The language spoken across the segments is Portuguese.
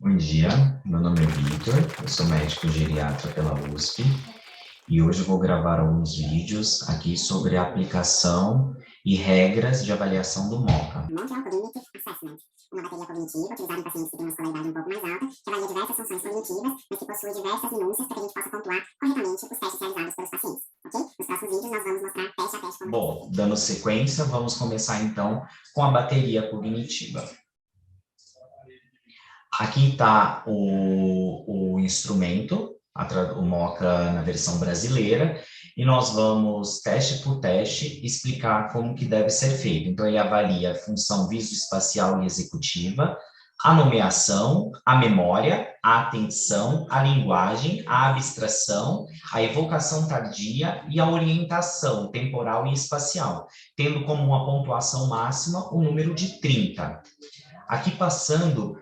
Bom dia, meu nome é Victor, eu sou médico geriatra pela USP e hoje eu vou gravar alguns vídeos aqui sobre a aplicação e regras de avaliação do MoCA. Mental Cognitive Assessment, uma bateria cognitiva utilizada em pacientes que têm uma escolaridade um pouco mais alta, que avalia diversas funções cognitivas, mas que possui diversas minúcias para que a gente possa pontuar corretamente os testes realizados pelos pacientes, ok? Nos próximos vídeos nós vamos mostrar teste a teste. Bom, dando sequência, vamos começar então com a bateria cognitiva. Aqui está o instrumento, o MoCA na versão brasileira, e nós vamos, teste por teste, explicar como que deve ser feito. Então, ele avalia a função visoespacial e executiva, a nomeação, a memória, a atenção, a linguagem, a abstração, a evocação tardia e a orientação temporal e espacial, tendo como uma pontuação máxima o número de 30. Aqui passando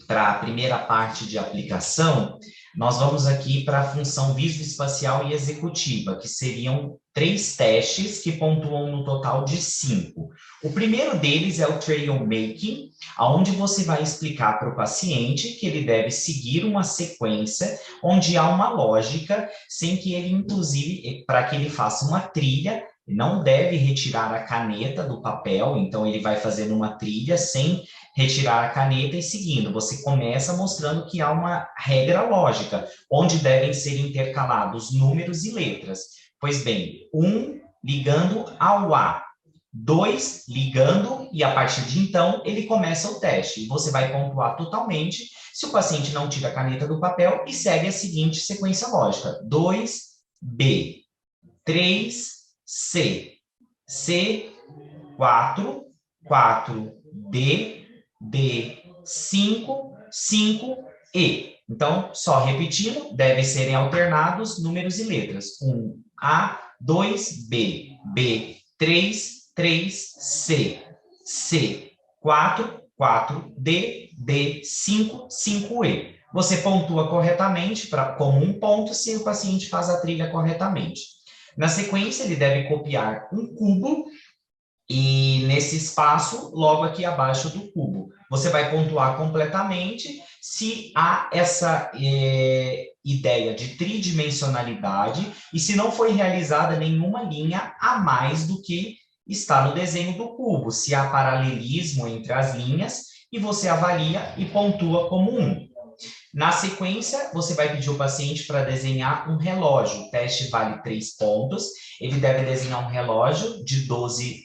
para a primeira parte de aplicação, nós vamos aqui para a função visoespacial e executiva, que seriam 3 testes que pontuam no total de 5. O primeiro deles é o trail making, onde você vai explicar para o paciente que ele deve seguir uma sequência onde há uma lógica, sem que ele, inclusive, para que ele faça uma trilha, não deve retirar a caneta do papel, então ele vai fazendo uma trilha sem retirar a caneta e seguindo. Você começa mostrando que há uma regra lógica, onde devem ser intercalados números e letras. Pois bem, 1 ligando ao A, 2 ligando, e a partir de então ele começa o teste. E você vai pontuar totalmente se o paciente não tira a caneta do papel e segue a seguinte sequência lógica: 2, B, 3, C, C, 4, 4, D, D, 5, 5, E. Então, só repetindo, devem serem alternados números e letras. 1, A, 2, B, B, 3, 3, C, C, 4, 4, D, D, 5, 5, E. Você pontua corretamente como 1 ponto se o paciente faz a trilha corretamente. Na sequência, ele deve copiar um cubo e nesse espaço, logo aqui abaixo do cubo. Você vai pontuar completamente se há essa ideia de tridimensionalidade e se não foi realizada nenhuma linha a mais do que está no desenho do cubo, se há paralelismo entre as linhas, e você avalia e pontua como 1. Na sequência, você vai pedir ao paciente para desenhar um relógio. O teste vale 3 pontos. Ele deve desenhar um relógio de 12,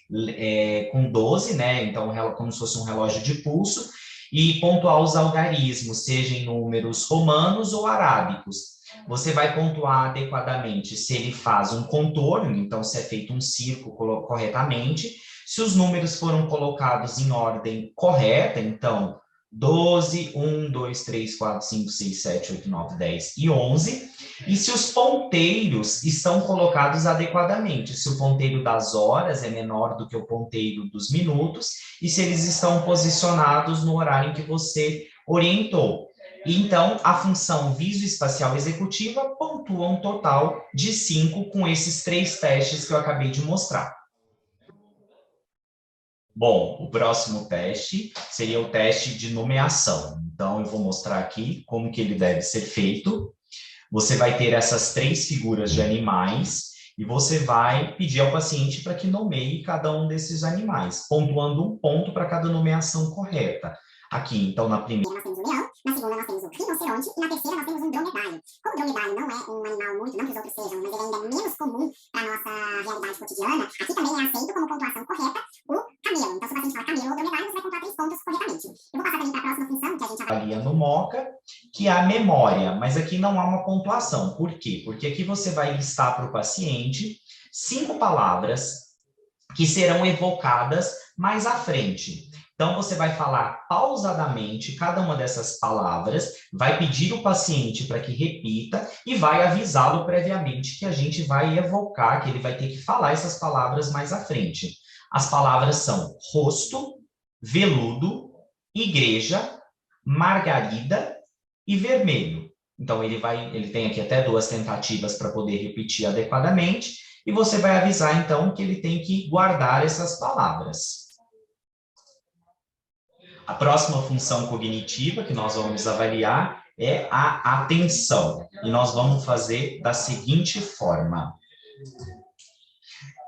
com 12, né? Então, como se fosse um relógio de pulso, e pontuar os algarismos, seja em números romanos ou arábicos. Você vai pontuar adequadamente se ele faz um contorno, então se é feito um círculo corretamente, se os números foram colocados em ordem correta, então 12, 1, 2, 3, 4, 5, 6, 7, 8, 9, 10 e 11. E se os ponteiros estão colocados adequadamente, se o ponteiro das horas é menor do que o ponteiro dos minutos, e se eles estão posicionados no horário em que você orientou. Então, a função visoespacial executiva pontua um total de 5 com esses 3 testes que eu acabei de mostrar. Bom, o próximo teste seria o teste de nomeação. Então, eu vou mostrar aqui como que ele deve ser feito. Você vai ter essas 3 figuras de animais e você vai pedir ao paciente para que nomeie cada um desses animais, pontuando 1 ponto para cada nomeação correta. Aqui, então, na primeira... Nós temos o leão, na segunda nós temos o rinoceronte e na terceira nós temos um dromedário. Como o dromedário não é um animal muito, não que os outros sejam, mas ele ainda é menos comum para a nossa realidade cotidiana, aqui também é aceito como pontuação correta o camelo. Então, se o paciente fala camelo ou dromedário, você vai pontuar 3 pontos corretamente. Eu vou passar também para a próxima função que a gente avalia no MoCA, que é a memória, mas aqui não há uma pontuação. Por quê? Porque aqui você vai listar para o paciente 5 palavras que serão evocadas mais à frente. Então, você vai falar pausadamente cada uma dessas palavras, vai pedir o paciente para que repita e vai avisá-lo previamente que a gente vai evocar, que ele vai ter que falar essas palavras mais à frente. As palavras são rosto, veludo, igreja, margarida e vermelho. Então, ele tem aqui até 2 tentativas para poder repetir adequadamente, e você vai avisar, então, que ele tem que guardar essas palavras. A próxima função cognitiva que nós vamos avaliar é a atenção. E nós vamos fazer da seguinte forma.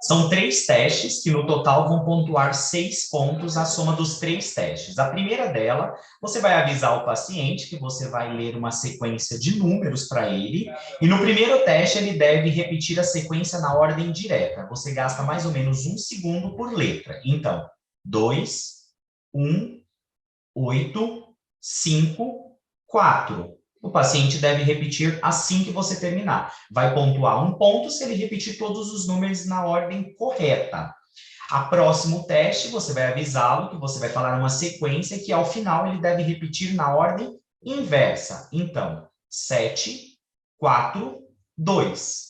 São 3 testes que no total vão pontuar 6 pontos a soma dos 3 testes. A primeira dela, você vai avisar o paciente que você vai ler uma sequência de números para ele, e no primeiro teste ele deve repetir a sequência na ordem direta. Você gasta mais ou menos 1 segundo por letra. Então, 2, 1, 8, 5, 4. O paciente deve repetir assim que você terminar. Vai pontuar 1 ponto se ele repetir todos os números na ordem correta. A próximo teste, você vai avisá-lo que você vai falar uma sequência que, ao final, ele deve repetir na ordem inversa. Então, 7, 4, 2.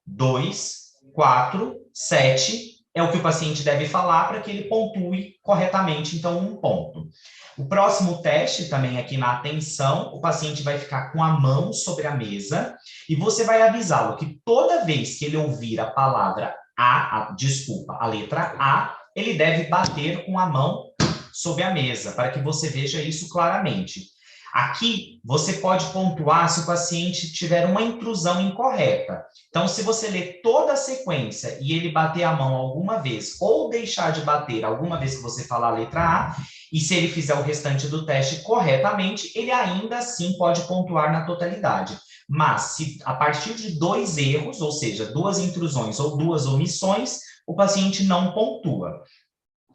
2, 4, 7 é o que o paciente deve falar para que ele pontue corretamente, então, 1 ponto. O próximo teste, também aqui na atenção, o paciente vai ficar com a mão sobre a mesa e você vai avisá-lo que toda vez que ele ouvir a palavra a letra A, ele deve bater com a mão sobre a mesa, para que você veja isso claramente. Aqui, você pode pontuar se o paciente tiver uma intrusão incorreta. Então, se você ler toda a sequência e ele bater a mão alguma vez, ou deixar de bater alguma vez que você falar a letra A, e se ele fizer o restante do teste corretamente, ele ainda assim pode pontuar na totalidade. Mas, se a partir de 2 erros, ou seja, 2 intrusões ou 2 omissões, o paciente não pontua.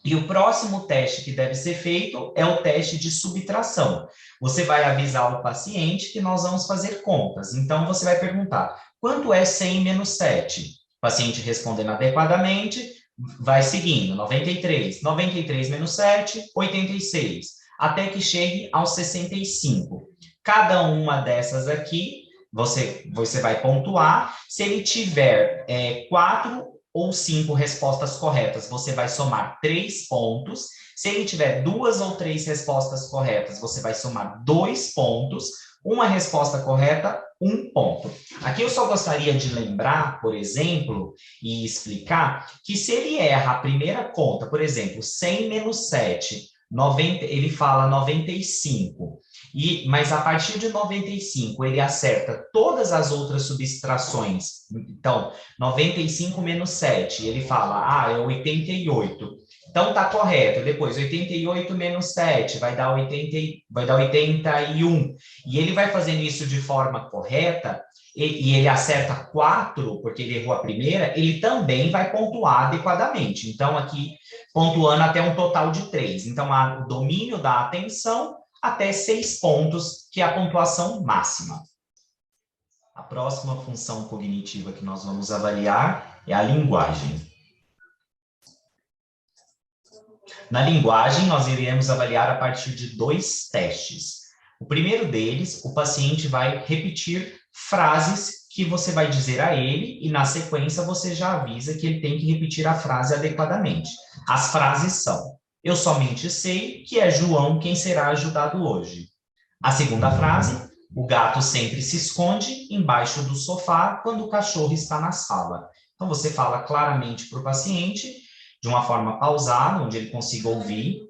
E o próximo teste que deve ser feito é o teste de subtração. Você vai avisar o paciente que nós vamos fazer contas. Então, você vai perguntar, quanto é 100 menos 7? O paciente respondendo adequadamente, vai seguindo, 93. 93 menos 7, 86. Até que chegue aos 65. Cada uma dessas aqui, você vai pontuar. Se ele tiver 4 ou 5 respostas corretas, você vai somar 3 pontos. Se ele tiver 2 ou 3 respostas corretas, você vai somar 2 pontos. Uma resposta correta, 1 ponto. Aqui eu só gostaria de lembrar, por exemplo, e explicar que se ele erra a primeira conta, por exemplo, 100 menos 7, 90, ele fala 95. Mas a partir de 95, ele acerta todas as outras subtrações. Então, 95 menos 7, ele fala, é 88. Então, está correto. Depois, 88 menos 7 vai dar 81. E ele vai fazendo isso de forma correta, e ele acerta 4, porque ele errou a primeira, ele também vai pontuar adequadamente. Então, aqui, pontuando até um total de 3. Então, o domínio da atenção até 6 pontos, que é a pontuação máxima. A próxima função cognitiva que nós vamos avaliar é a linguagem. Na linguagem, nós iremos avaliar a partir de 2 testes. O primeiro deles, o paciente vai repetir frases que você vai dizer a ele e, na sequência, você já avisa que ele tem que repetir a frase adequadamente. As frases são: eu somente sei que é João quem será ajudado hoje. A segunda frase: o gato sempre se esconde embaixo do sofá quando o cachorro está na sala. Então, você fala claramente para o paciente, de uma forma pausada, onde ele consiga ouvir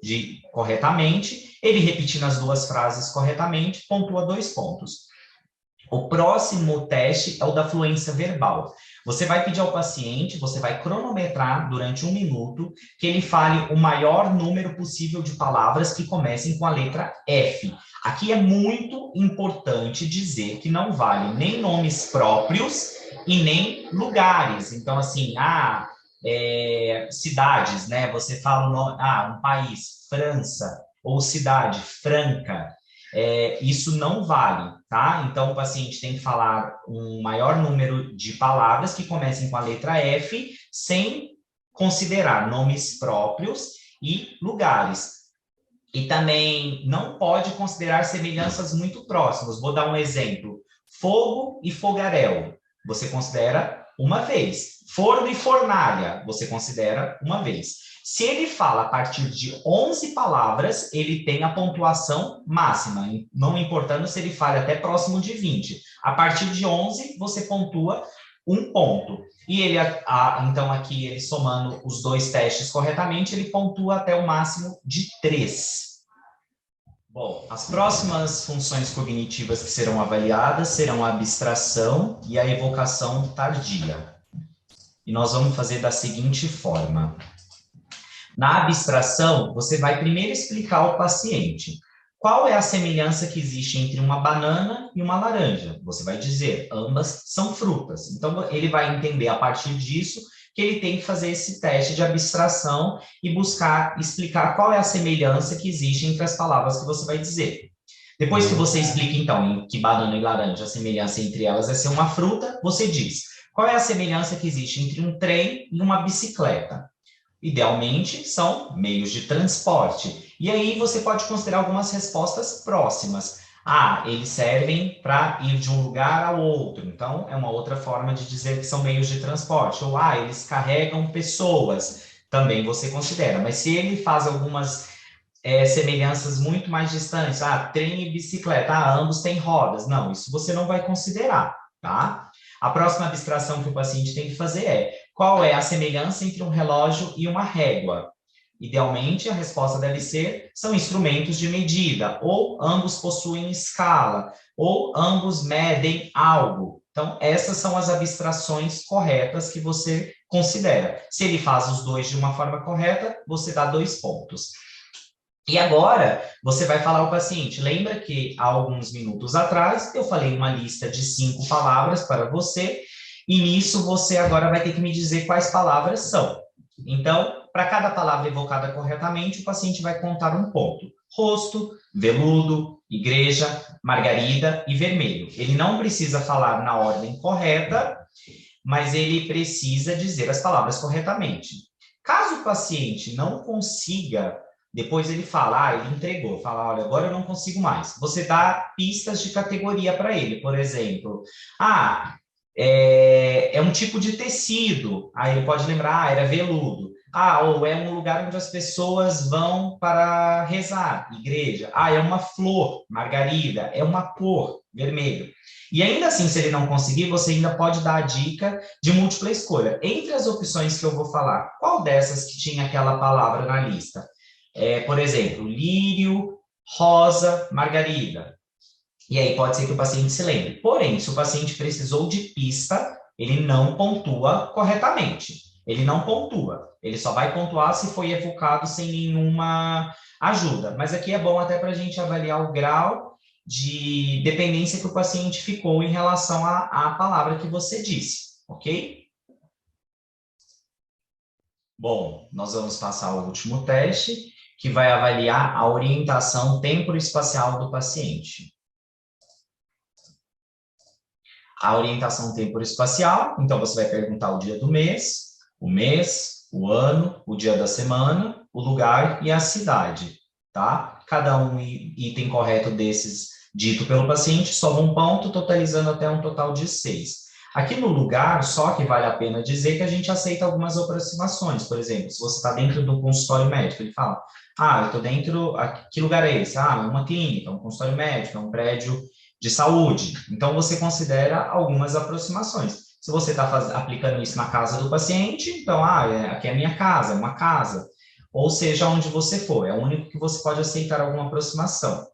corretamente. Ele repetindo as 2 frases corretamente, pontua 2 pontos. O próximo teste é o da fluência verbal. Você vai pedir ao paciente, você vai cronometrar durante 1 minuto, que ele fale o maior número possível de palavras que comecem com a letra F. Aqui é muito importante dizer que não vale nem nomes próprios e nem lugares. Então, assim, cidades, né? Você fala o nome, um país, França, ou cidade, Franca. Isso não vale, tá? Então, o paciente tem que falar um maior número de palavras que comecem com a letra F, sem considerar nomes próprios e lugares. E também não pode considerar semelhanças muito próximas. Vou dar um exemplo. Fogo e fogaréu. Você considera uma vez. Forno e fornalha. Você considera uma vez. Se ele fala a partir de 11 palavras, ele tem a pontuação máxima, não importando se ele fala até próximo de 20. A partir de 11, você pontua 1 ponto. E ele, então, aqui, ele somando os 2 testes corretamente, ele pontua até o máximo de 3. Bom, as próximas funções cognitivas que serão avaliadas serão a abstração e a evocação tardia. E nós vamos fazer da seguinte forma. Na abstração, você vai primeiro explicar ao paciente qual é a semelhança que existe entre uma banana e uma laranja. Você vai dizer, ambas são frutas. Então, ele vai entender a partir disso que ele tem que fazer esse teste de abstração e buscar explicar qual é a semelhança que existe entre as palavras que você vai dizer. Depois que você explica, então, em que banana e laranja, a semelhança entre elas é ser uma fruta, você diz qual é a semelhança que existe entre um trem e uma bicicleta. Idealmente, são meios de transporte. E aí você pode considerar algumas respostas próximas. Ah, eles servem para ir de um lugar ao outro. Então, é uma outra forma de dizer que são meios de transporte. Ou, eles carregam pessoas. Também você considera. Mas se ele faz algumas semelhanças muito mais distantes, trem e bicicleta, ambos têm rodas. Não, isso você não vai considerar, tá? A próxima abstração que o paciente tem que fazer é qual é a semelhança entre um relógio e uma régua? Idealmente, a resposta deve ser, são instrumentos de medida, ou ambos possuem escala, ou ambos medem algo. Então, essas são as abstrações corretas que você considera. Se ele faz os dois de uma forma correta, você dá 2 pontos. E agora, você vai falar ao paciente, lembra que há alguns minutos atrás, eu falei uma lista de 5 palavras para você, e nisso você agora vai ter que me dizer quais palavras são. Então, para cada palavra evocada corretamente, o paciente vai contar um ponto. Rosto, veludo, igreja, margarida e vermelho. Ele não precisa falar na ordem correta, mas ele precisa dizer as palavras corretamente. Caso o paciente não consiga, depois ele fala, ele entregou, fala, olha, agora eu não consigo mais. Você dá pistas de categoria para ele, por exemplo, é um tipo de tecido, aí ele pode lembrar, era veludo. Ou é um lugar onde as pessoas vão para rezar, igreja. É uma flor, margarida, é uma cor, vermelho. E ainda assim, se ele não conseguir, você ainda pode dar a dica de múltipla escolha. Entre as opções que eu vou falar, qual dessas que tinha aquela palavra na lista? Por exemplo, lírio, rosa, margarida. E aí pode ser que o paciente se lembre. Porém, se o paciente precisou de pista, ele não pontua corretamente. Ele não pontua. Ele só vai pontuar se foi evocado sem nenhuma ajuda. Mas aqui é bom até para a gente avaliar o grau de dependência que o paciente ficou em relação à palavra que você disse, ok? Bom, nós vamos passar ao último teste, que vai avaliar a orientação temporoespacial do paciente. A orientação temporoespacial, então você vai perguntar o dia do mês, o ano, o dia da semana, o lugar e a cidade, tá? Cada um item correto desses dito pelo paciente soma um ponto, totalizando até um total de 6. Aqui no lugar, só que vale a pena dizer que a gente aceita algumas aproximações. Por exemplo, se você está dentro do consultório médico, ele fala, eu estou dentro, que lugar é esse? Uma clínica, um consultório médico, um prédio de saúde. Então, você considera algumas aproximações. Se você está aplicando isso na casa do paciente, então, aqui é a minha casa, é uma casa. Ou seja, onde você for, é o único que você pode aceitar alguma aproximação.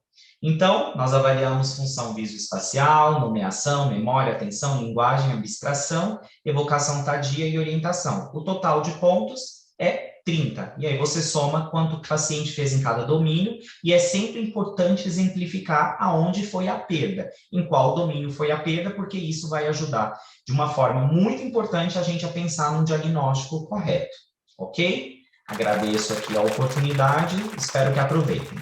Então, nós avaliamos função visoespacial, nomeação, memória, atenção, linguagem, abstração, evocação tardia e orientação. O total de pontos é 30. E aí você soma quanto o paciente fez em cada domínio, e é sempre importante exemplificar aonde foi a perda, em qual domínio foi a perda, porque isso vai ajudar de uma forma muito importante a gente a pensar num diagnóstico correto, ok? Agradeço aqui a oportunidade, espero que aproveitem.